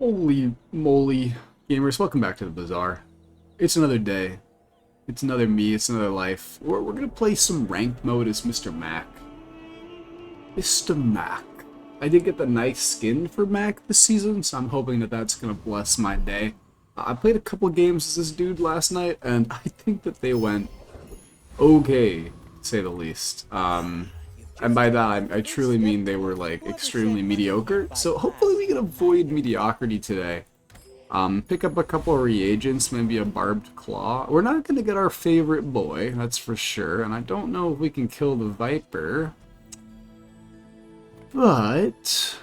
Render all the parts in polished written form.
Holy moly, gamers, welcome back to the Bazaar. It's another day. It's another me, it's another life. We're gonna play some ranked mode as Mr. Mac. Mr. Mac. I did get the nice skin for Mac this season, so I'm hoping that that's gonna bless my day. I played a couple games as this dude last night, and I think that they went okay, to say the least. And by that, I truly mean they were, like, extremely mediocre. So hopefully we can avoid mediocrity today. Pick up a couple of reagents, maybe a barbed claw. We're not going to get our favorite boy, that's for sure. And I don't know if we can kill the viper. But...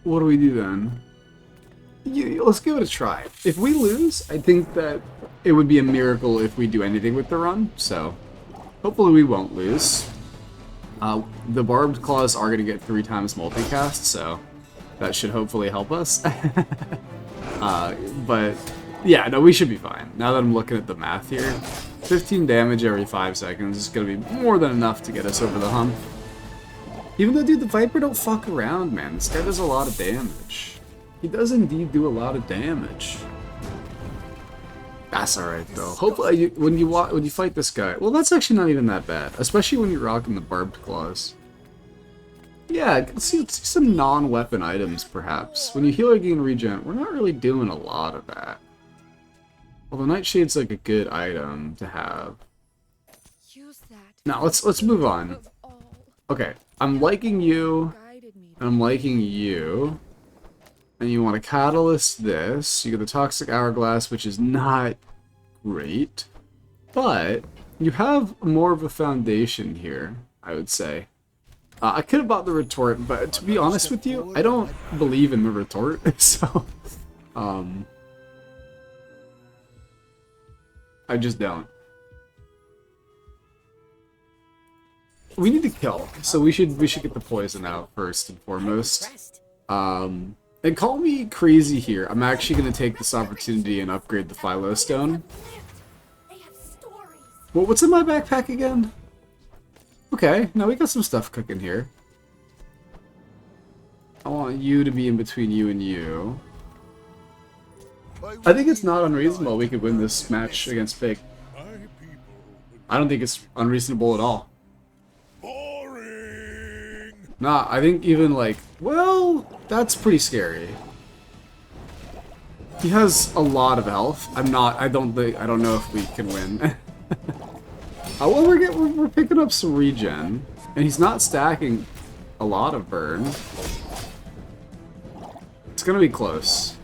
what do we do then? Let's give it a try. If we lose, I think that it would be a miracle if we do anything with the run, so hopefully we won't lose. The barbed claws are going to get 3 times multicast, so that should hopefully help us. But yeah, no, we should be fine. Now that I'm looking at the math here, 15 damage every 5 seconds is going to be more than enough to get us over the hump. Even though, dude, the Viper don't fuck around, man. This guy does a lot of damage. He does indeed do a lot of damage. That's alright though. Hopefully, when you fight this guy, well, that's actually not even that bad, especially when you're rocking the barbed claws. Yeah, let's see some non-weapon items, perhaps. When you heal or gain regen, we're not really doing a lot of that. Although Nightshade's like a good item to have. Now let's move on. Okay, I'm liking you, and I'm liking you. And you want to catalyst this. You get the Toxic Hourglass, which is not great. But you have more of a foundation here, I would say. I could have bought the retort, but to be honest with you, I don't believe in the retort. So, I just don't. We need to kill, so we should get the poison out first and foremost. And call me crazy here. I'm actually going to take this opportunity and upgrade the Philo Stone. Well, what's in my backpack again? Okay, now we got some stuff cooking here. I want you to be in between you and you. I think it's not unreasonable we could win this match against Fake. I don't think it's unreasonable at all. Nah, I think even like, well, that's pretty scary. He has a lot of health. I don't know if we can win. Well, we're picking up some regen, and he's not stacking a lot of burn. It's gonna be close.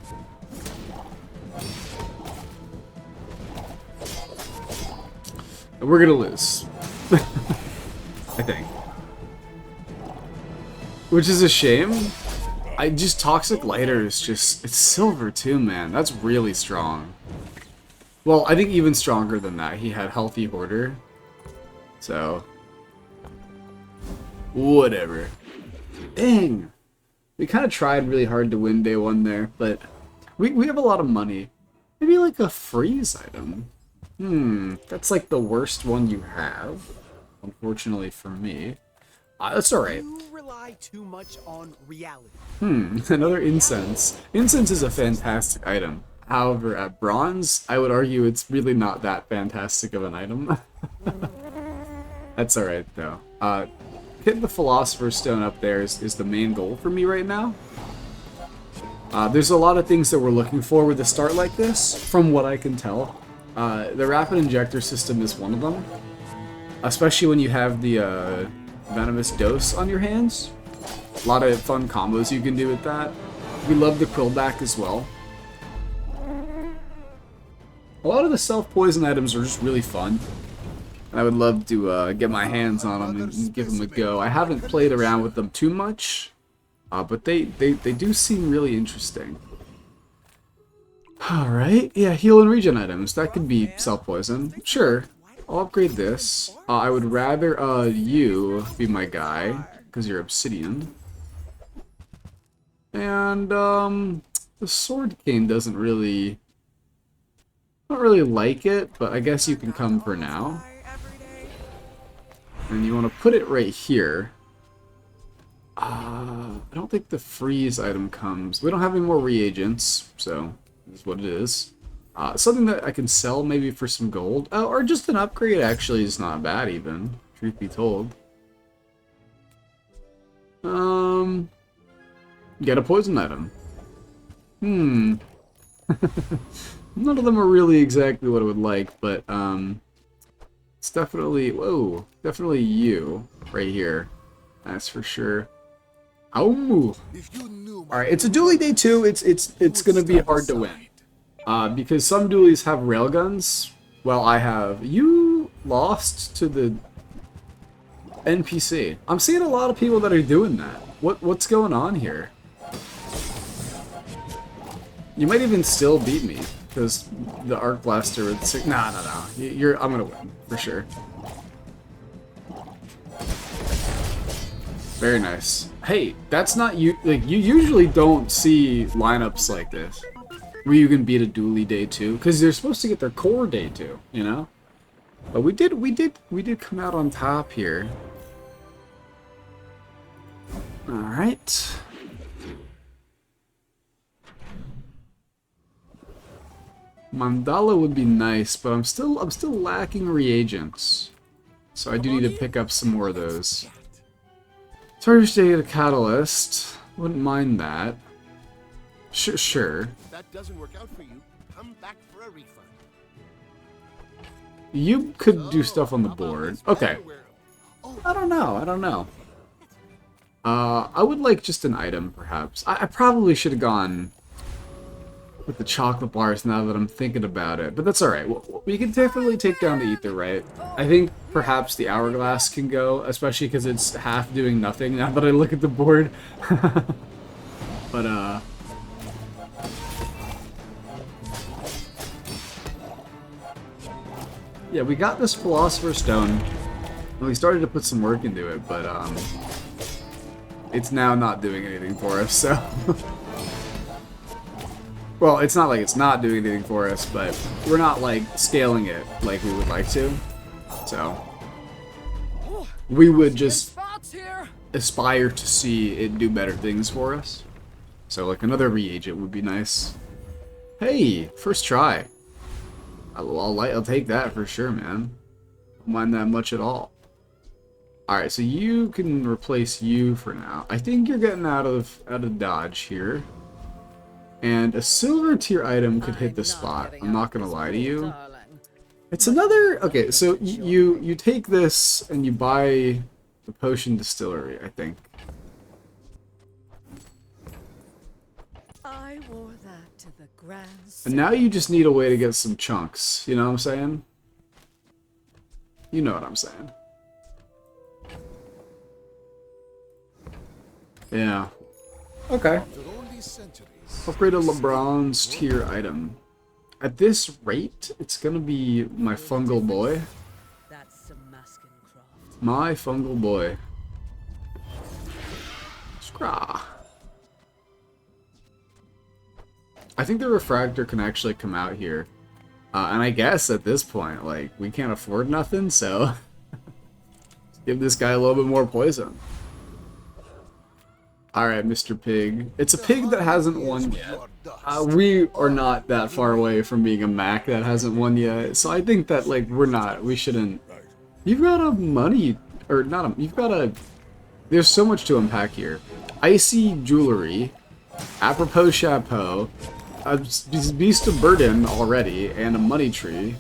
And we're gonna lose. I think. Which is a shame. Toxic Lighter is just, it's silver too, man. That's really strong. Well, I think even stronger than that. He had Healthy Hoarder. So. Whatever. Dang. We kind of tried really hard to win day 1 there, but we have a lot of money. Maybe like a freeze item. That's like the worst one you have. Unfortunately for me. That's alright. You rely too much on reality. Another incense. Incense is a fantastic item. However, at bronze, I would argue it's really not that fantastic of an item. That's alright, though. Hitting the Philosopher's Stone up there is the main goal for me right now. There's a lot of things that we're looking for with a start like this, from what I can tell. The Rapid Injector system is one of them. Especially when you have the, Venomous Dose on your hands. A lot of fun combos you can do with that. We love the Quillback as well. A lot of the self-poison items are just really fun. And I would love to get my hands on them and give them a go. I haven't played around with them too much, but they do seem really interesting. Alright, yeah, heal and regen items. That could be self-poison. Sure. I'll upgrade this. I would rather you be my guy, because you're obsidian. And the sword cane doesn't really... I don't really like it, but I guess you can come for now. And you want to put it right here. I don't think the freeze item comes. We don't have any more reagents, so this is what it is. Something that I can sell maybe for some gold. Or just an upgrade actually is not bad even, truth be told. Get a poison item. None of them are really exactly what I would like, but it's definitely, whoa, definitely you right here. That's for sure. Oh, all right. It's a dually day 2. It's gonna be hard to win, because some dualies have railguns. Well, I have. You lost to the NPC. I'm seeing a lot of people that are doing that. What's going on here? You might even still beat me because the arc blaster would say, nah. I'm gonna win for sure. Very nice. Hey, that's not you. Like, you usually don't see lineups like this where you can beat a dually day 2 because they're supposed to get their core day 2, you know. But we did come out on top here. All right. Mandala would be nice, but I'm still lacking reagents, so I do need to pick up some more of those. Thursday the Catalyst, wouldn't mind that. Sure. If that doesn't work out for you, come back for a refund. You could do stuff on the board. Okay. I don't know. I would like just an item, perhaps. I probably should have gone with the chocolate bars now that I'm thinking about it, but that's alright. We can definitely take down the ether, right? I think perhaps the hourglass can go, especially because it's half doing nothing now that I look at the board. But, yeah, we got this Philosopher's Stone, and we started to put some work into it, but, it's now not doing anything for us, so... Well, it's not like it's not doing anything for us, but we're not, like, scaling it like we would like to. So, we would just aspire to see it do better things for us. So, like, another reagent would be nice. Hey, first try. I'll take that for sure, man. Don't mind that much at all. Alright, so you can replace you for now. I think you're getting out of dodge here. And a silver tier item could hit the spot. I'm not gonna lie to you. It's another... Okay, so you take this and you buy the potion distillery, I think. I wore that to the grand... And now you just need a way to get some chunks. You know what I'm saying? You know what I'm saying. Yeah. Okay. Upgrade a LeBron's tier item. At this rate, it's gonna be my fungal boy. That's some masking craft. My fungal boy. Scraw. I think the refractor can actually come out here. And I guess at this point, like, we can't afford nothing, so... give this guy a little bit more poison. Alright, Mr. Pig. It's a pig that hasn't won yet. We are not that far away from being a Mac that hasn't won yet, so I think that, like, we shouldn't... You've got a money... Or, not a... You've got a... There's so much to unpack here. Icy jewelry, apropos chapeau, a beast of burden already, and a money tree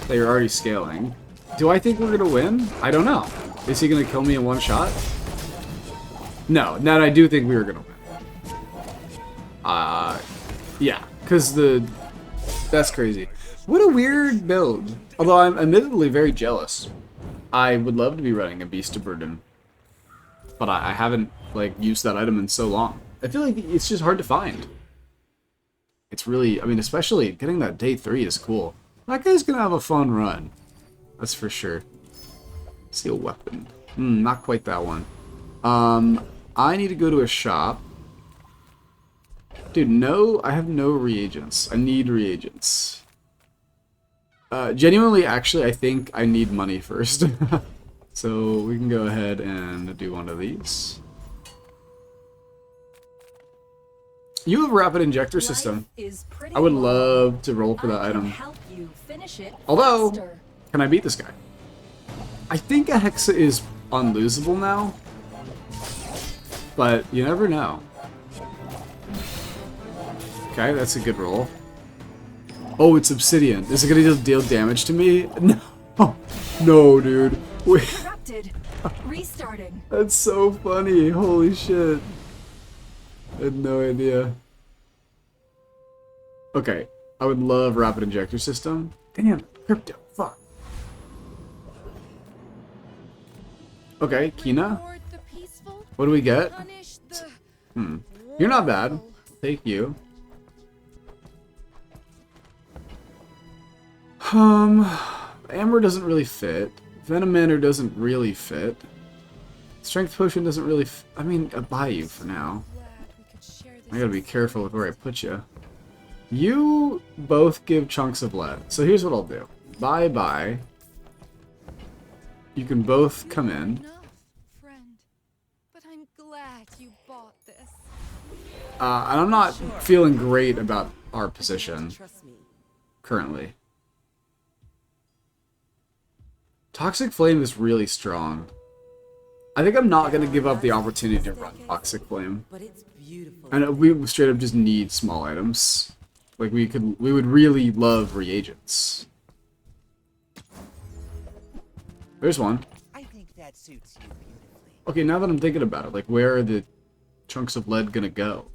that you're already scaling. Do I think we're gonna win? I don't know. Is he gonna kill me in one shot? No, I do think we were gonna win. Yeah, because that's crazy. What a weird build. Although I'm admittedly very jealous. I would love to be running a Beast of Burden. But I haven't, like, used that item in so long. I feel like it's just hard to find. It's really, I mean, especially getting that day 3 is cool. That guy's gonna have a fun run. That's for sure. See a weapon. Not quite that one. I need to go to a shop. Dude, no, I have no reagents. I need reagents. Genuinely, actually, I think I need money first. So we can go ahead and do one of these. You have a rapid injector system. I would love to roll for that item. Although, can I beat this guy? I think a Hexa is unlosable now, but you never know. Okay, that's a good roll. Oh, it's obsidian. Is it gonna just deal damage to me? No, no, dude. Wait. Restarting. That's so funny. Holy shit. I had no idea. Okay, I would love rapid injector system. Damn, crypto. Fuck. Okay, Kina. What do we get? You're not bad. Take you. Amber doesn't really fit. Venomancer doesn't really fit. Strength Potion doesn't really I mean, I'll buy you for now. I gotta be careful with where I put you. You both give chunks of lead. So here's what I'll do. Bye-bye. You can both come in. Enough, friend. But I'm glad you bought this. And I'm not feeling great about our position currently. Toxic Flame is really strong. I think I'm not going to give up the opportunity to run Toxic Flame. But it's beautiful. And we straight up just need small items. Like we would really love reagents. There's one. I think that suits you beautifully. Okay, now that I'm thinking about it, like where are the chunks of lead gonna go?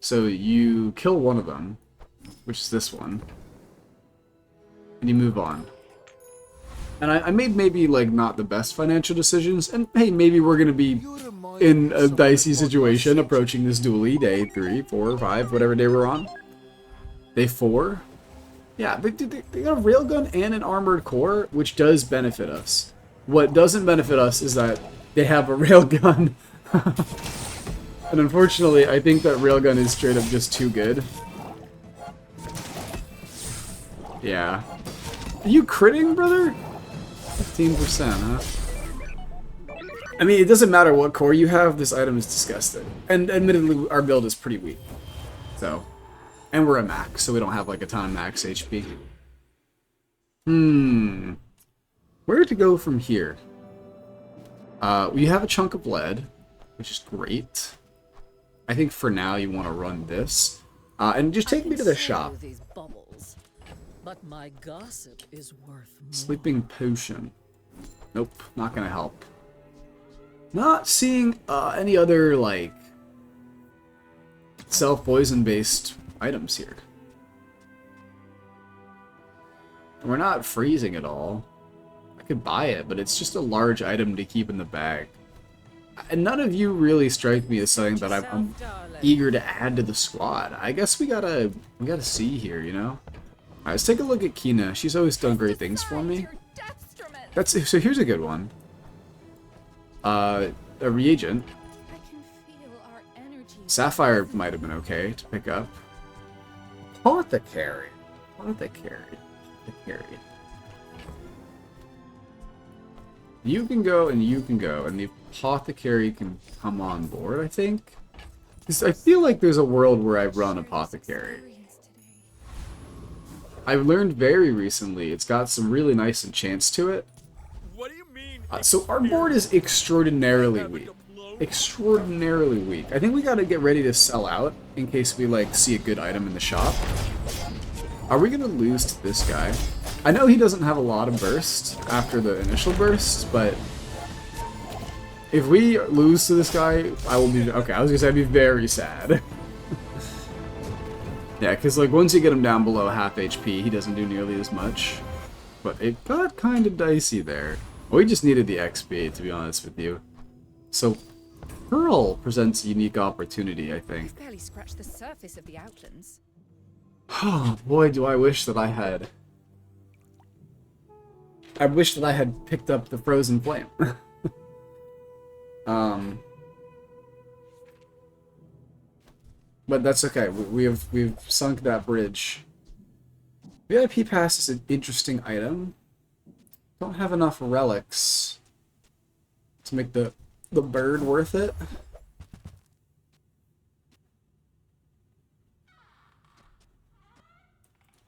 So you kill one of them, which is this one, and you move on. And I made maybe like not the best financial decisions, and hey, maybe we're gonna be in a dicey situation approaching this dually day 3, 4, 5, whatever day we're on. Day 4? Yeah, they got a railgun and an armored core, which does benefit us. What doesn't benefit us is that they have a railgun. And unfortunately, I think that railgun is straight up just too good. Yeah. Are you critting, brother? 15%, huh? I mean, it doesn't matter what core you have, this item is disgusting. And admittedly, our build is pretty weak. So, and we're a max, so we don't have like a ton of max HP. Where to go from here? We have a chunk of lead, which is great. I think for now you want to run this. And just take me to the shop. These bubbles, but my gossip is worth more. Sleeping potion. Nope, not gonna help. Not seeing any other, like, self-poison based items here. We're not freezing at all. I could buy it, but it's just a large item to keep in the bag. And none of you really strike me as something that I'm eager to add to the squad. I guess we gotta see here, you know? Alright, let's take a look at Kina. She's always done great things for me. So here's a good one. A reagent. Sapphire might have been okay to pick up. Apothecary. You can go and you can go, and the apothecary can come on board, I think. 'Cause I feel like there's a world where I run apothecary. I've learned very recently it's got some really nice enchants to it. What do you mean? So our board is extraordinarily weak. Extraordinarily weak. I think we gotta get ready to sell out in case we like see a good item in the shop. Are we gonna lose to this guy? I know he doesn't have a lot of burst after the initial burst, but if we lose to this guy, I will be okay. I was gonna say I'd be very sad. Yeah, because like once you get him down below half HP, he doesn't do nearly as much. But it got kind of dicey there. We just needed the XP, to be honest with you. So Pearl presents a unique opportunity, I think. We've barely scratched the surface of the outlands. Oh boy, do I wish that I had. I wish that I had picked up the Frozen Flame. But that's okay. We've sunk that bridge. VIP pass is an interesting item. Don't have enough relics to make the bird worth it.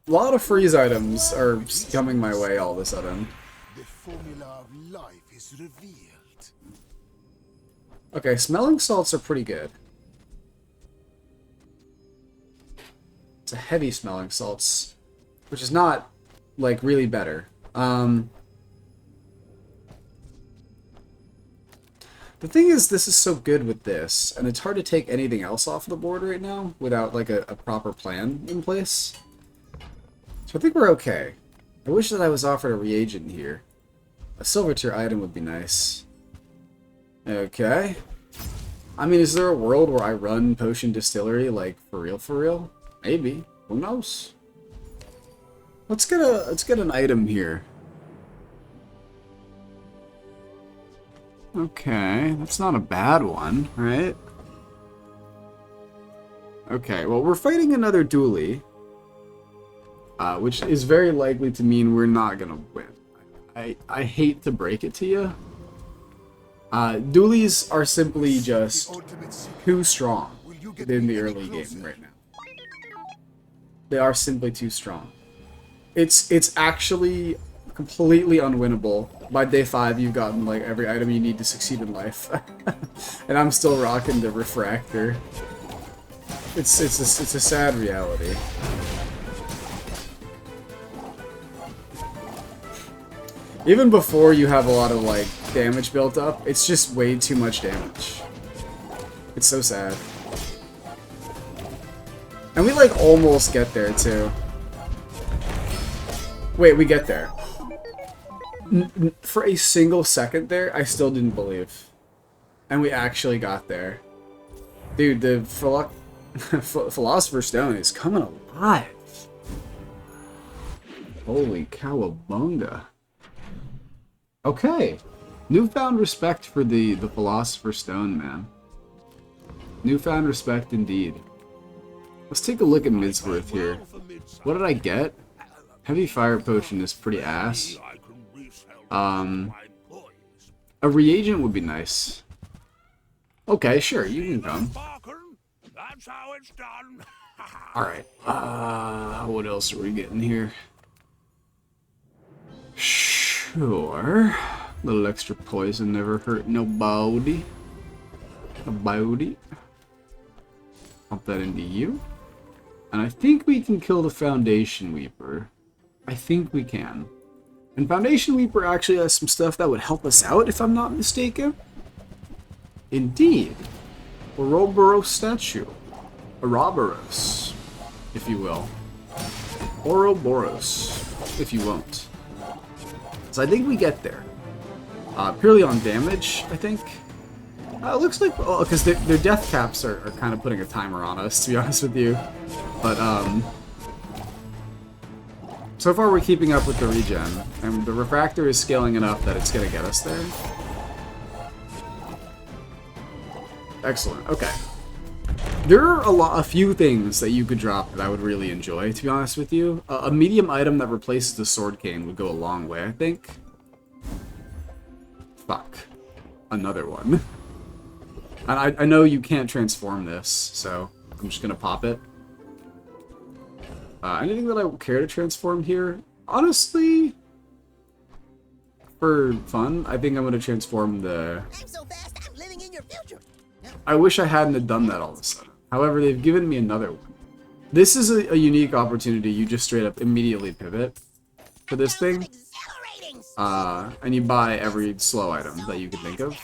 A lot of freeze items are coming my way all of a sudden. The formula of life is revealed. Okay, smelling salts are pretty good. It's a heavy smelling salts, which is not, like, really better. The thing is, this is so good with this, and it's hard to take anything else off the board right now without, like, a proper plan in place. So I think we're okay. I wish that I was offered a reagent here. A silver tier item would be nice. Okay. I mean, is there a world where I run Potion Distillery, like, for real, for real? Maybe. Who knows? Let's get an item here. Okay, that's not a bad one, right? Okay, well, we're fighting another dually, which is very likely to mean we're not gonna win. I hate to break it to you. Dualies are simply just too strong within the early game right now. They are simply too strong. It's actually completely unwinnable. By day 5, you've gotten like every item you need to succeed in life, and I'm still rocking the refractor. It's a sad reality. Even before you have a lot of like damage built up, it's just way too much damage. It's so sad. And we like almost get there too. Wait, we get there. For a single second there, I still didn't believe. And we actually got there. Dude, the Philosopher's Stone is coming alive. Holy cowabunga. Okay. Newfound respect for the Philosopher's Stone, man. Newfound respect indeed. Let's take a look at Midsworth here. What did I get? Heavy Fire Potion is pretty ass. A reagent would be nice. Okay, sure, you can come. Alright, what else are we getting here? Sure. A little extra poison never hurt nobody. Nobody. Pump that into you. And I think we can kill the Foundation Weeper. I think we can. And Foundation Weeper actually has some stuff that would help us out, if I'm not mistaken. Indeed. Ouroboros statue. Ouroboros, if you will. Ouroboros, if you won't. So I think we get there. Purely on damage, I think. It looks like, because their death caps are kind of putting a timer on us, to be honest with you. But, so far we're keeping up with the regen, and the refractor is scaling enough that it's gonna get us there. Excellent, okay. There are a few things that you could drop that I would really enjoy, to be honest with you. A medium item that replaces the sword cane would go a long way, I think. Fuck. Another one. And I know you can't transform this, so I'm just gonna pop it. Anything that I care to transform here? Honestly, for fun, I think I'm gonna transform the... I'm so fast, I'm living in your future. I wish I hadn't have done that all of a sudden. However, they've given me another one. This is a unique opportunity. You just straight up immediately pivot for this thing. And you buy every slow item that you can think of.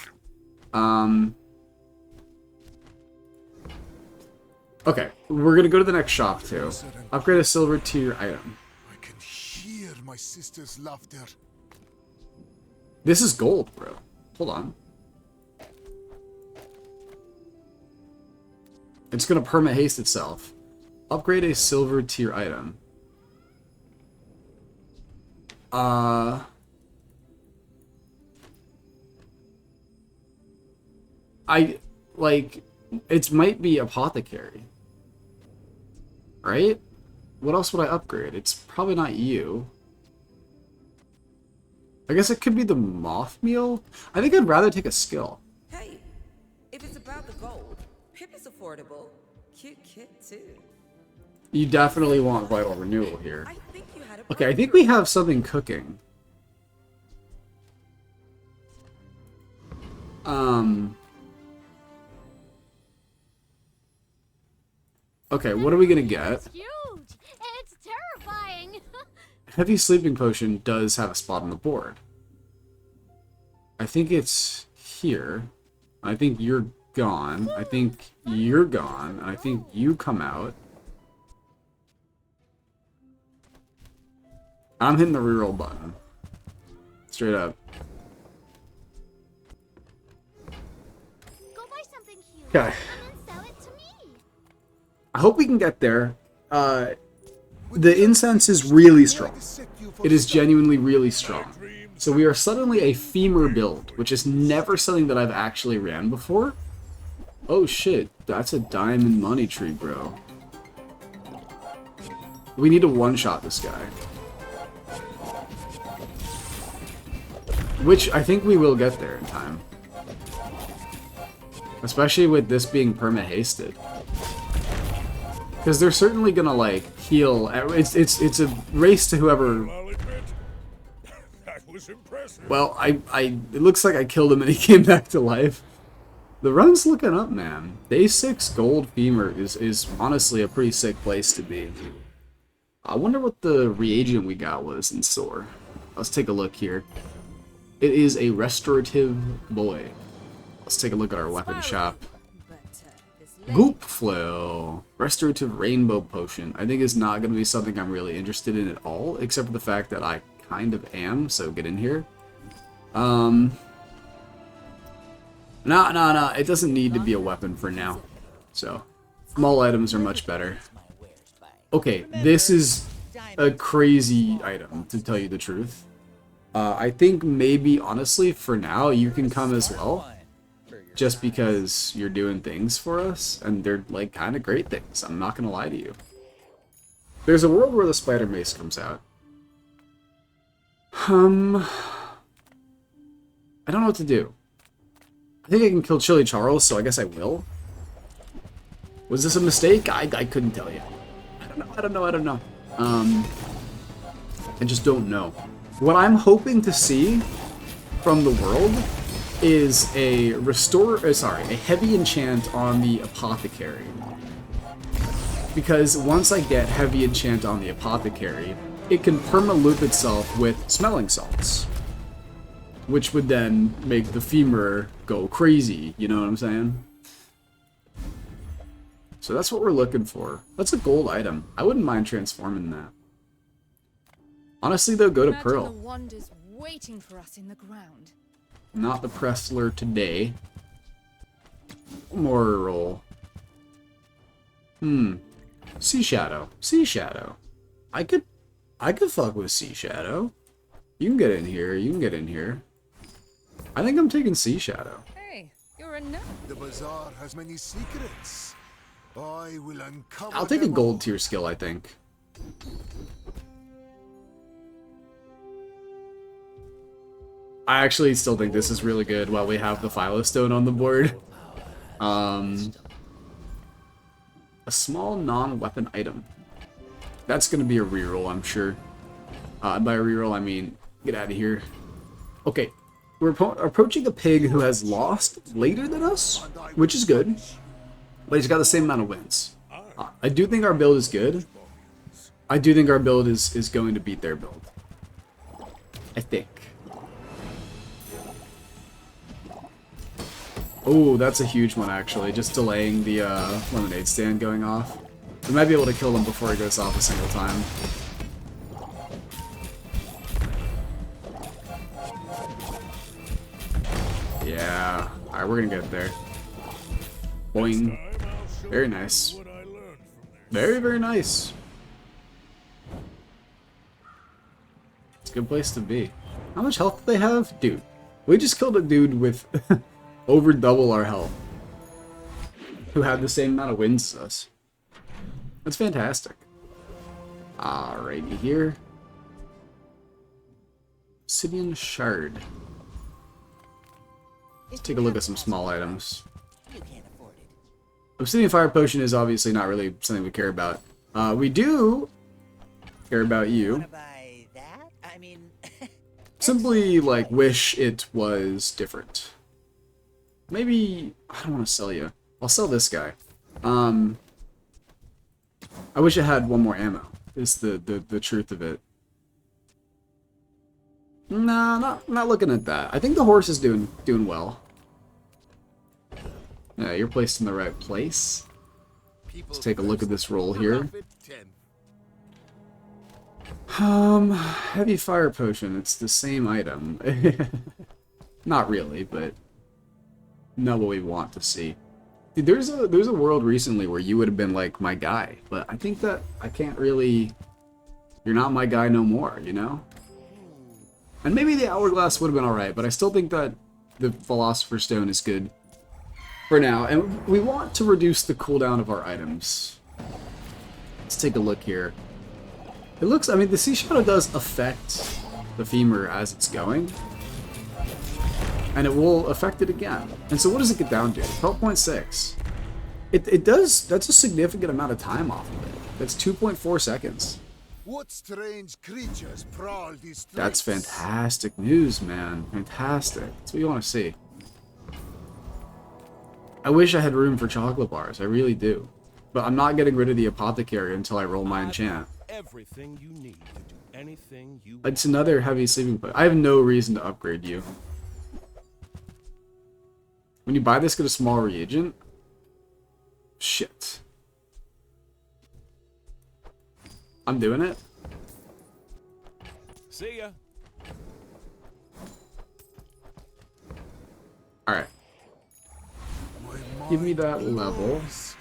Okay, we're gonna go to the next shop too. Upgrade a silver tier item. I can hear my sister's laughter. This is gold, bro. Hold on. It's gonna perma haste itself. Upgrade a silver tier item. It might be apothecary. Right? What else would I upgrade? It's probably not you. I guess it could be the moth meal. I think I'd rather take a skill. Hey, if it's about the gold, Pip is affordable. Cute kid too. You definitely want vital renewal here. I think you had a Okay, I think we have something cooking. Okay, what are we gonna get? It's huge. It's terrifying. Heavy sleeping potion does have a spot on the board. I think it's here. I think you're gone. I think you're gone. And I think you come out. I'm hitting the reroll button. Straight up. Go buy something huge. Okay. And then sell it to me. I hope we can get there. The incense is really strong. It is genuinely really strong. So we are suddenly a femur build, which is never something that I've actually ran before. Oh shit, that's a diamond money tree, bro. We need to one-shot this guy. Which I think we will get there in time. Especially with this being perma-hasted. Because they're certainly gonna, like, heal. It's a race to whoever... I'll admit, that was impressive. Well, it looks like I killed him and he came back to life. The run's looking up, man. Day 6 gold femur is honestly a pretty sick place to be. I wonder what the reagent we got was in store. Let's take a look here. It is a restorative boy. Let's take a look at our weapon shop. But, this Goop Flow. Restorative Rainbow Potion. I think is not going to be something I'm really interested in at all, except for the fact that I kind of am, so get in here. No. It doesn't need to be a weapon for now. So, small items are much better. Okay, this is a crazy item, to tell you the truth. I think maybe, honestly, for now, you can come as well. Just because you're doing things for us, and they're, like, kind of great things. I'm not gonna lie to you. There's a world where the spider mace comes out. I don't know what to do. I think I can kill Chili Charles, so I guess I will. Was this a mistake? I couldn't tell you. I don't know. I just don't know. What I'm hoping to see from the world is a heavy enchant on the apothecary. Because once I get heavy enchant on the apothecary, it can perma-loop itself with smelling salts. Which would then make the femur go crazy, you know what I'm saying? So that's what we're looking for. That's a gold item. I wouldn't mind transforming that. Honestly though, go to Imagine Pearl. the wonders waiting for us in the ground. Not the Pressler today. More roll. Sea Shadow. Sea Shadow. I could fuck with Sea Shadow. You can get in here. You can get in here. I think I'm taking Sea Shadow. Hey, you're a nut. The Bazaar has many secrets. I will uncover I'll take a them gold all. tier skill, I think. I actually still think this is really good while we have the Philostone on the board. A small non-weapon item. That's going to be a reroll, I'm sure. By a reroll, I mean, get out of here. Okay, we're approaching a pig who has lost later than us, which is good. But he's got the same amount of wins. I do think our build is good. I do think our build is going to beat their build. I think. Oh, that's a huge one, actually. Just delaying the lemonade stand going off. We might be able to kill him before he goes off a single time. Yeah. Alright, we're gonna get there. Boing. Very nice. Very, very nice. It's a good place to be. How much health do they have? Dude, we just killed a dude with over double our health. Who had the same amount of wins as us. That's fantastic. Alrighty here. Obsidian Shard. Let's take a look at some small items. You can't afford it. Obsidian Fire Potion is obviously not really something we care about. We do care about you. Wanna buy that? I mean, Simply, like, wish it was different. Maybe... I don't want to sell you. I'll sell this guy. I wish it had one more ammo, is the truth of it. Nah, not looking at that. I think the horse is doing well. Yeah, you're placed in the right place. Let's take a look at this roll here. Heavy fire potion. It's the same item. Not really, but not what we want to see. Dude, there's a world recently where you would have been like my guy, but I think that I can't really. You're not my guy no more, you know. And maybe the hourglass would have been alright, but I still think that the Philosopher's Stone is good for now. And we want to reduce the cooldown of our items. Let's take a look here. It looks, I mean, the Sea Shadow does affect the femur as it's going. And it will affect it again. And so what does it get down to? 12.6. It does, that's a significant amount of time off of it. That's 2.4 seconds. What strange creatures prowl these streets? That's fantastic news, man. Fantastic. That's what you want to see. I wish I had room for chocolate bars. I really do. But I'm not getting rid of the apothecary until I roll my enchant. Everything you need to do anything you It's another heavy sleeping pill. I have no reason to upgrade you. When you buy this, get a small reagent. Shit. I'm doing it. See ya. Alright. My Give me that mind level. glows.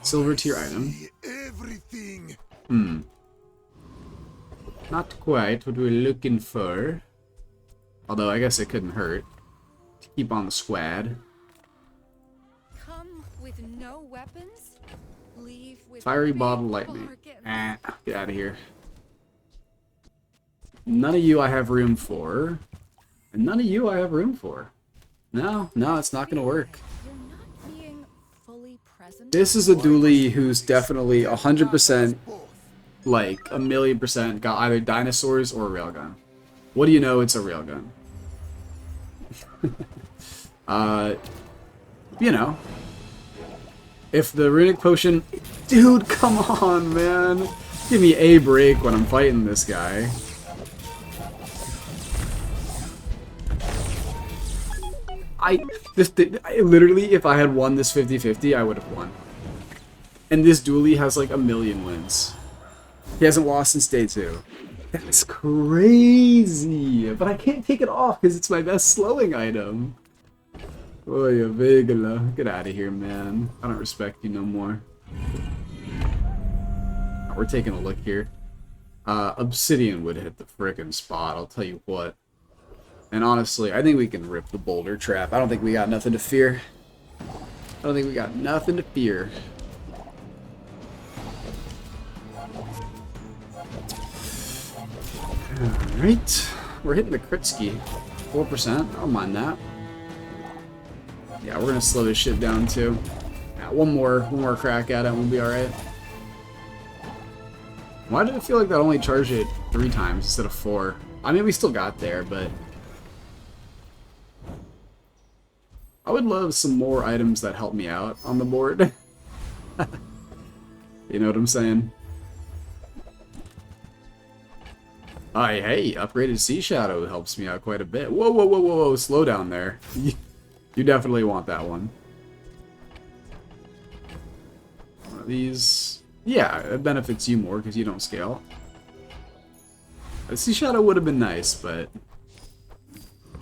Silver I tier item. see everything. Not quite what we're looking for. Although I guess it couldn't hurt. To keep on the squad. Come with no weapons, leave with Fiery big bottle lightning. bargains. Get out of here. None of you I have room for. And none of you I have room for. No, it's not gonna work. You're not being fully present. This is a dually who's definitely 100%, like, 1,000,000% got either dinosaurs or a railgun. What do you know? It's a railgun. You know. If the runic potion... Dude, come on, man. Give me a break when I'm fighting this guy. I literally, if I had won this 50-50, I would have won. And this dually has like 1,000,000 wins. He hasn't lost since day 2. That's crazy! But I can't take it off because it's my best slowing item. Oh, yeah, Vegala. Get out of here, man. I don't respect you no more. We're taking a look here. Obsidian would hit the frickin' spot, I'll tell you what. And honestly, I think we can rip the boulder trap. I don't think we got nothing to fear. I don't think we got nothing to fear. Alright. We're hitting the crit ski. 4%. I don't mind that. Yeah, we're gonna slow this shit down too. Yeah, one more crack at it and we'll be alright. Why did it feel like that only charged it 3 times instead of 4? I mean, we still got there, but... I would love some more items that help me out on the board. You know what I'm saying? Hey, upgraded Sea Shadow helps me out quite a bit. Whoa, slow down there. You definitely want that one. One of these... Yeah, it benefits you more because you don't scale. A Sea Shadow would have been nice, but...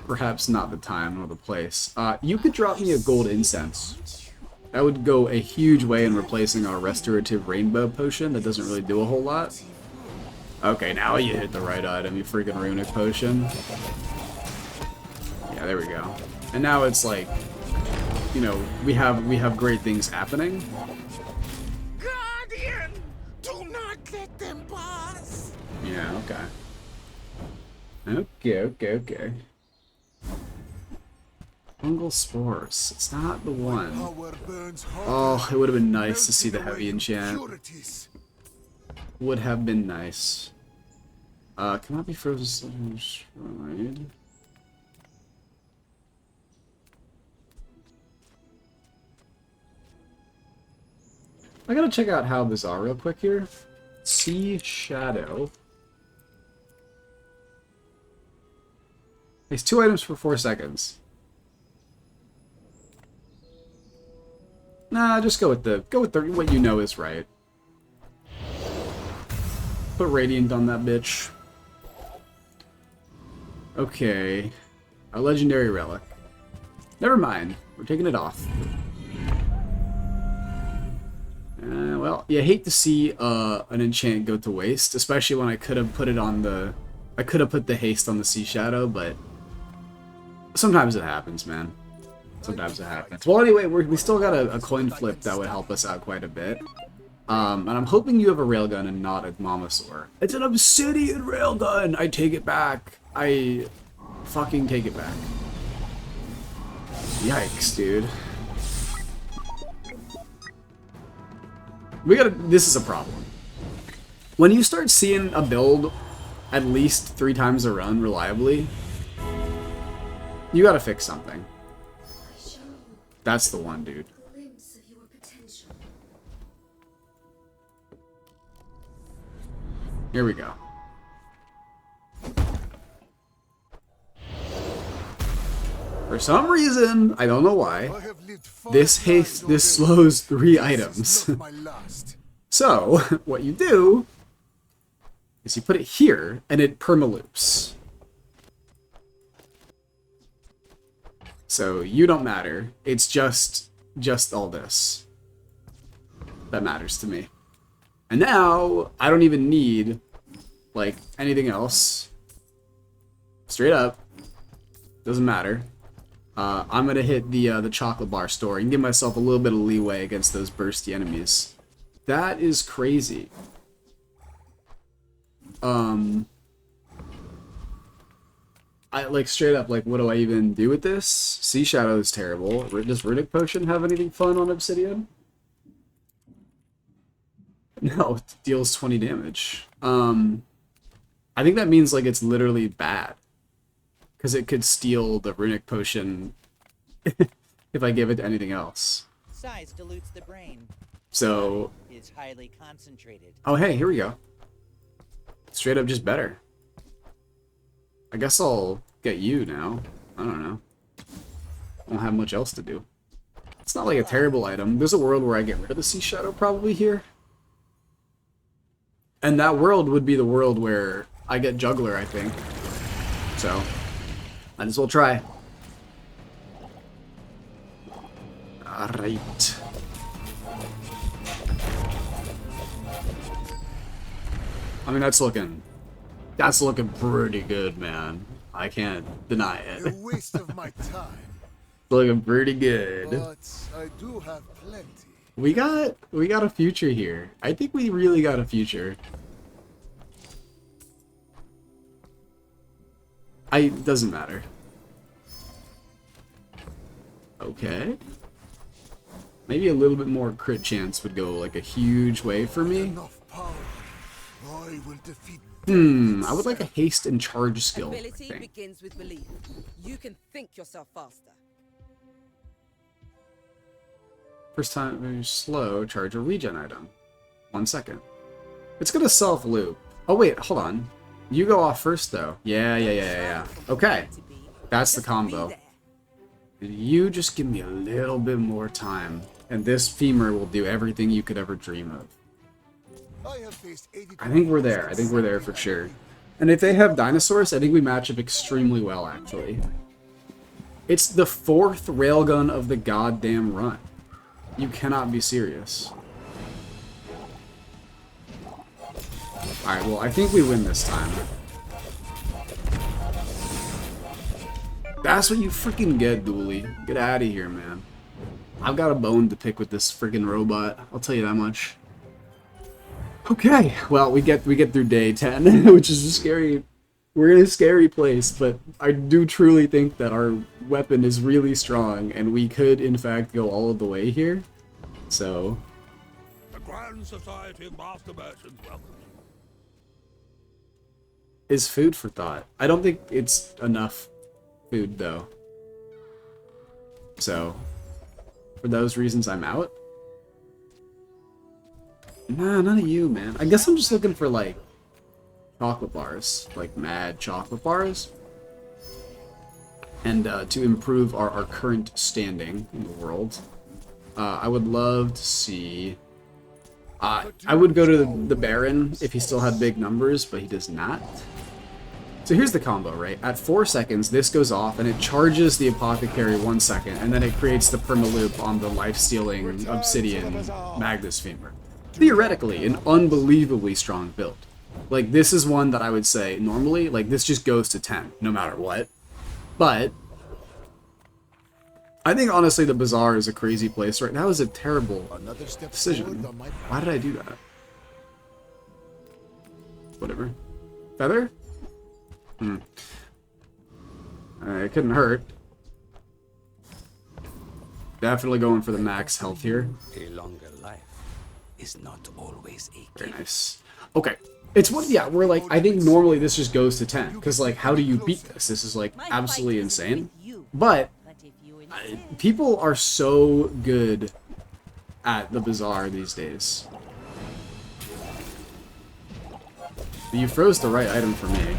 perhaps not the time or the place. You could drop me a gold incense. That would go a huge way in replacing our restorative rainbow potion that doesn't really do a whole lot. Okay, now you hit the right item, you freaking runic potion. Yeah, there we go. And now it's like, you know, we have great things happening. Guardian, do not let them pass. Yeah, okay. Fungal spores. It's not the one. Power burns hot. Oh, it would have been nice to see the heavy enchant. Impurities. would have been nice. Cannot be frozen destroyed. I gotta check out how Bazaar real quick here. Sea Shadow. It's 2 items for 4 seconds. Nah, just go with the what you know is right. Put Radiant on that bitch. Okay. A legendary relic. Never mind. We're taking it off. Well, you hate to see an enchant go to waste, especially when I could have put it on the... I could have put the haste on the Sea Shadow, but sometimes it happens, man. Sometimes it happens. Well, anyway, we still got a coin flip that would help us out quite a bit. And I'm hoping you have a railgun and not a Momosaur. It's an obsidian railgun! I take it back. I fucking take it back. Yikes, dude. This is a problem. When you start seeing a build at least 3 times a run reliably, you gotta fix something. That's the one, dude. Here we go. For some reason, I don't know why, this slows 3 items. So, what you do is you put it here, and it permaloops. So, you don't matter. It's just all this that matters to me. And now, I don't even need, like, anything else. Straight up. Doesn't matter. I'm gonna hit the chocolate bar store and give myself a little bit of leeway against those bursty enemies. That is crazy. I like straight up, like, what do I even do with this? Sea Shadow is terrible. Does Riddick Potion have anything fun on Obsidian? No, it deals 20 damage. I think that means, like, it's literally bad. Because it could steal the Runic Potion if I give it to anything else. Size dilutes the brain. So... Is highly concentrated. Oh, hey, here we go. Straight up just better. I guess I'll get you now. I don't know. I don't have much else to do. It's not like a terrible item. There's a world where I get rid of the Sea Shadow probably here. And that world would be the world where I get Juggler, I think. So, might as well try. Alright. I mean, that's looking pretty good, man. I can't deny it. A waste of my time. Looking pretty good. But I do have plenty. We got a future here. I think we really got a future. Doesn't matter. Okay. Maybe a little bit more crit chance would go like a huge way for me. Enough power. I will defeat I would like a haste and charge skill Ability thing. begins with belief. You can think yourself faster. First time very slow, charge a regen item. 1 second. It's gonna self-loop. Oh wait, hold on. You go off first though. Yeah. Okay. That's the combo. You just give me a little bit more time, and this femur will do everything you could ever dream of. I think we're there. I think we're there for sure. And if they have dinosaurs, I think we match up extremely well, actually. It's the 4th railgun of the goddamn run. You cannot be serious. Alright, well, I think we win this time. That's what you freaking get, Dooley. Get out of here, man. I've got a bone to pick with this freaking robot. I'll tell you that much. Okay, well, we get through day 10, which is a scary... We're in a scary place, but I do truly think that our weapon is really strong, and we could, in fact, go all of the way here. So... The Grand Society of Master Merchants welcomes you. is food for thought. I don't think it's enough food, though. So, for those reasons, I'm out. Nah, none of you, man. I guess I'm just looking for, like, chocolate bars. Like, mad chocolate bars. And to improve our current standing in the world. I would love to see... I would go to the Baron if he still had big numbers, but he does not. So here's the combo, right? At 4 seconds, this goes off, and it charges the Apothecary 1 second, and then it creates the permaloop on the life-stealing Obsidian Magnus Femur. Theoretically, an unbelievably strong build. Like, this is one that I would say, normally, like, this just goes to 10, no matter what. But I think, honestly, the Bazaar is a crazy place, right? That was a terrible Another step decision. forward on my Why did I do that? Whatever. Feather? It couldn't hurt. Definitely going for the max health here. A longer life is not always a Very nice. Okay. It's one, yeah, we're like, I think normally this just goes to 10. Because, like, how do you beat this? This is, like, absolutely insane. But people are so good at the Bazaar these days. You froze the right item for me.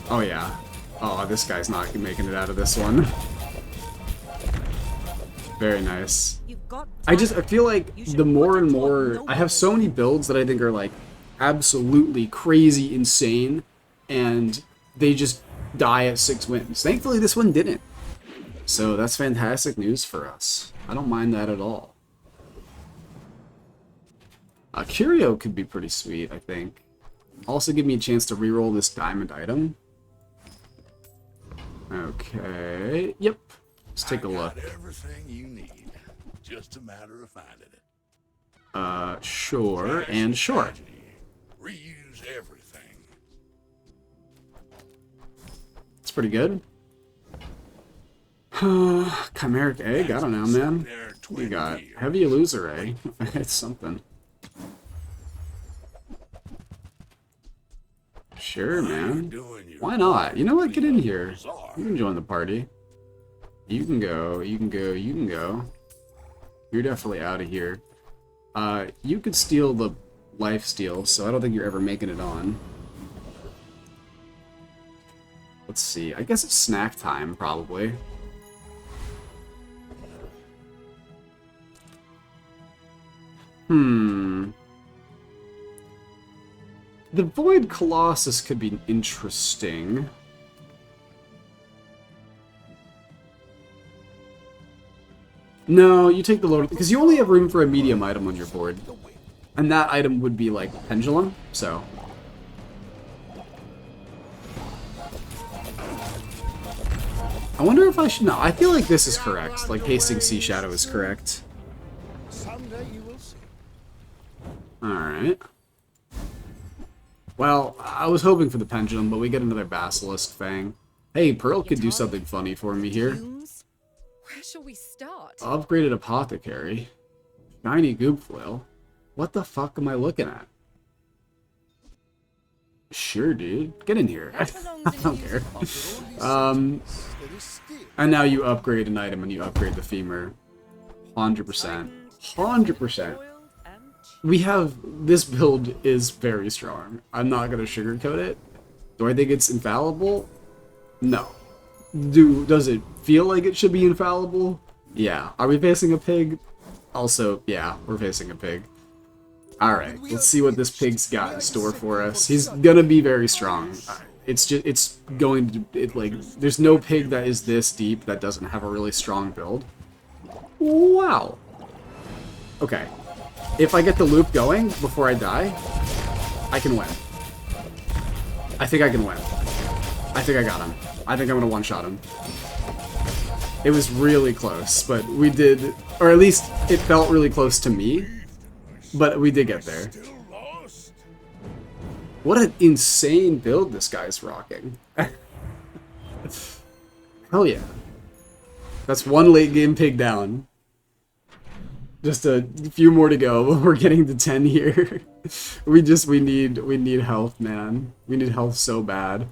Oh, yeah. Oh, this guy's not making it out of this one. Very nice. I feel like the more and more... I have so many builds that I think are, like, absolutely crazy insane, and they just die at 6 wins. Thankfully, this one didn't. So that's fantastic news for us. I don't mind that at all. Curio could be pretty sweet, I think. Also give me a chance to reroll this diamond item. Okay, yep. Let's take a look. everything you need. Just a matter of finding it. Sure, and sure. Reuse everything. It's pretty good. Chimeric egg? I don't know, man. What do you got? Heavy loser egg. It's something. Sure, man. Why not? You know what? Get in here. You can join the party. You can go. You can go. You can go. You're definitely out of here. You could steal the life steal, so I don't think you're ever making it on. Let's see. I guess it's snack time, probably. The Void Colossus could be interesting. No, you take the lower, because you only have room for a medium item on your board. And that item would be like Pendulum, so. I wonder if I should, no, I feel like this is correct. Like Hasting Sea Shadow is correct. Someday you will see. Alright. Well, I was hoping for the Pendulum, but we get another Basilisk Fang. Hey, Pearl could do something funny for me here. Where shall we start? Upgraded Apothecary. Shiny Goop Flail. What the fuck am I looking at? Sure, dude. Get in here. I don't care. And now you upgrade an item and you upgrade the Femur. 100%. 100%. We have... This build is very strong. I'm not going to sugarcoat it. Do I think it's infallible? No. Does it feel like it should be infallible? Yeah. Are we facing a pig? Also, yeah, we're facing a pig. Alright, let's see what this pig's got in store for us. He's gonna be very strong. It's going to, like, there's no pig that is this deep that doesn't have a really strong build. Wow. Okay. If I get the loop going before I die, I can win. I think I can win. I think I got him. I think I'm gonna one-shot him. It was really close, but we did, or at least it felt really close to me, but we did get there. What an insane build this guy's rocking. Hell yeah. That's one late game pig down. Just a few more to go. We're getting to 10 here. we need health, man. We need health so bad.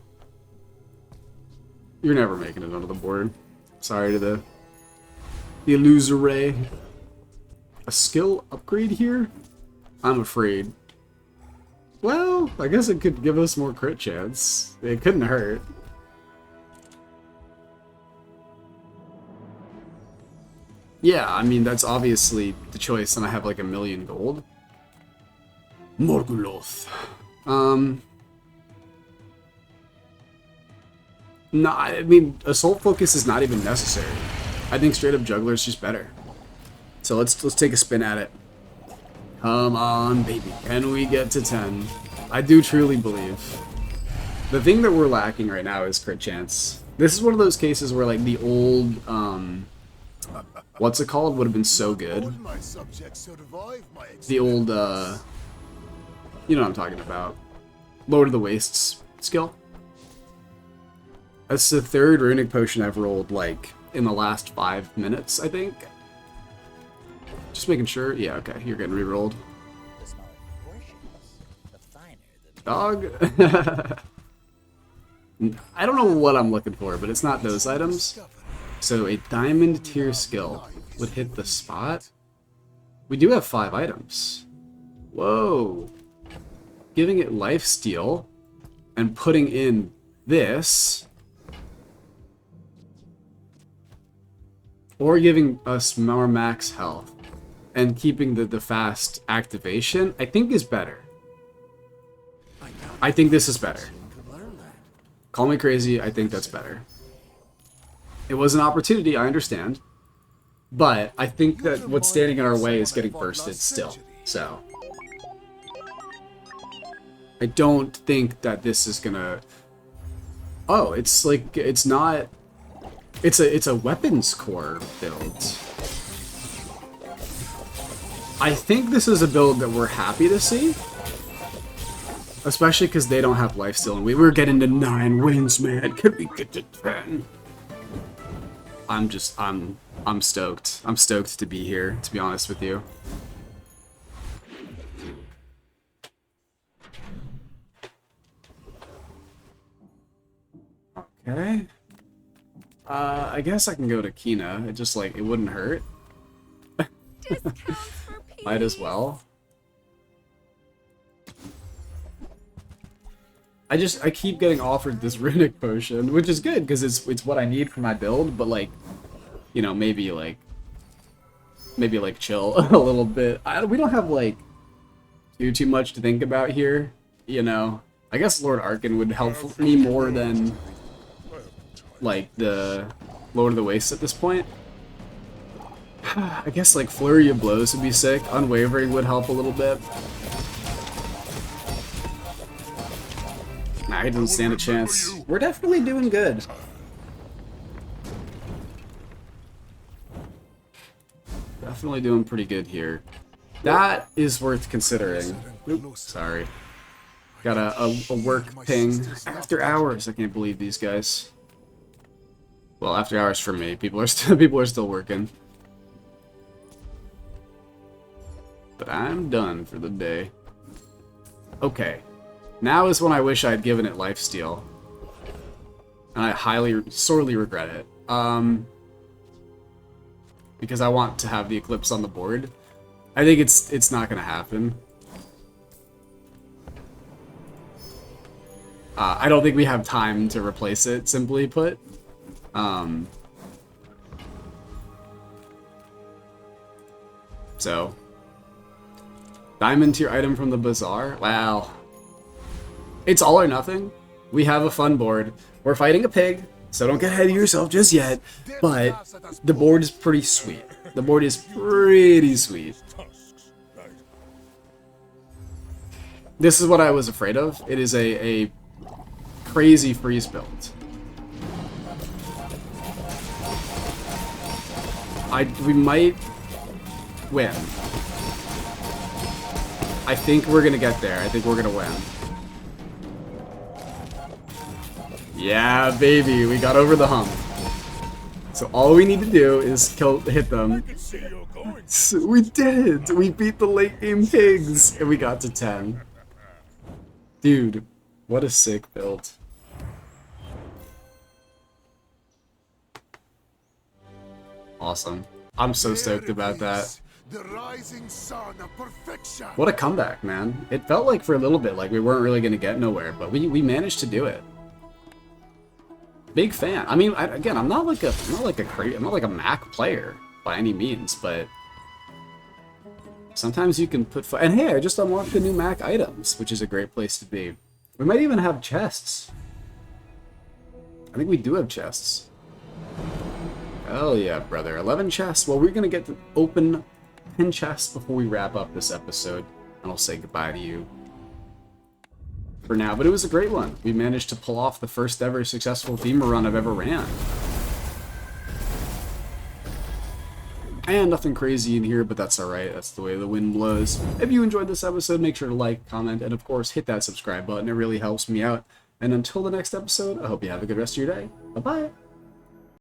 You're never making it onto the board. Sorry to the illusory. A skill upgrade here? I'm afraid. Well, I guess it could give us more crit chance. It couldn't hurt. Yeah, I mean, that's obviously the choice, and I have like 1,000,000 gold. Morguloth. No, I mean, Assault Focus is not even necessary. I think straight up Juggler is just better. So let's take a spin at it. Come on, baby. Can we get to 10? I do truly believe. The thing that we're lacking right now is crit chance. This is one of those cases where like the old, what's it called? Would have been so good. The old, you know what I'm talking about. Lower to the wastes skill. That's the third runic potion I've rolled, like, in the last 5 minutes, I think. Just making sure. Yeah, okay, you're getting re-rolled. The smaller portions, the finer the Dog? I don't know what I'm looking for, but it's not those items. So a diamond tier skill would hit the spot. We do have 5 items. Whoa. Giving it lifesteal and putting in this. Or giving us more max health and keeping the fast activation, I think is better. I think this is better. Call me crazy, I think that's better. It was an opportunity, I understand. But I think that what's standing in our way is getting bursted still. So I don't think that this is gonna... Oh, it's like, it's not... It's a weapons core build. I think this is a build that we're happy to see. Especially because they don't have lifesteal and we're getting to 9 wins, man. Can we get to 10? I'm stoked. I'm stoked to be here, to be honest with you. Okay. I guess I can go to Kina. It just, like, it wouldn't hurt. Discounts for peace. Might as well. I keep getting offered this runic potion, which is good, because it's what I need for my build, but, like, you know, maybe chill a little bit. We don't have, like, too much to think about here, you know. I guess Lord Arkin would help me more than... like the Lord of the Wastes at this point. I guess like Flurry of Blows would be sick. Unwavering would help a little bit. Nah, he doesn't stand a chance. We're definitely doing good. Definitely doing pretty good here. That is worth considering. Oops, sorry. Got a work ping. After hours, I can't believe these guys. Well, after hours for me, people are still working. But I'm done for the day. Okay, now is when I wish I had given it lifesteal, and I sorely regret it. Because I want to have the Eclipse on the board. I think it's not gonna happen. I don't think we have time to replace it. Simply put. So, diamond tier item from the Bazaar? Wow. It's all or nothing. We have a fun board. We're fighting a pig, so don't get ahead of yourself just yet, but the board is pretty sweet. The board is pretty sweet. This is what I was afraid of. It is a crazy freeze build. We might win. I think we're gonna get there. I think we're gonna win. Yeah, baby, we got over the hump. So all we need to do is hit them. So we did! We beat the late game pigs! And we got to 10. Dude, what a sick build. Awesome. I'm so stoked about that. The rising sun of perfection. What a comeback, man. It felt like for a little bit like we weren't really going to get nowhere, but we managed to do it. Big fan. I mean, again, I'm not like a Mac player by any means, but sometimes you can put and hey, I just unlocked the new Mac items, which is a great place to be. We might even have chests. I think we do have chests. Hell yeah, brother. 11 chests. Well, we're going to get to open 10 chests before we wrap up this episode, and I'll say goodbye to you for now. But it was a great one. We managed to pull off the first ever successful FEMA run I've ever ran. And nothing crazy in here, but that's alright. That's the way the wind blows. If you enjoyed this episode, make sure to like, comment, and of course, hit that subscribe button. It really helps me out. And until the next episode, I hope you have a good rest of your day. Bye-bye.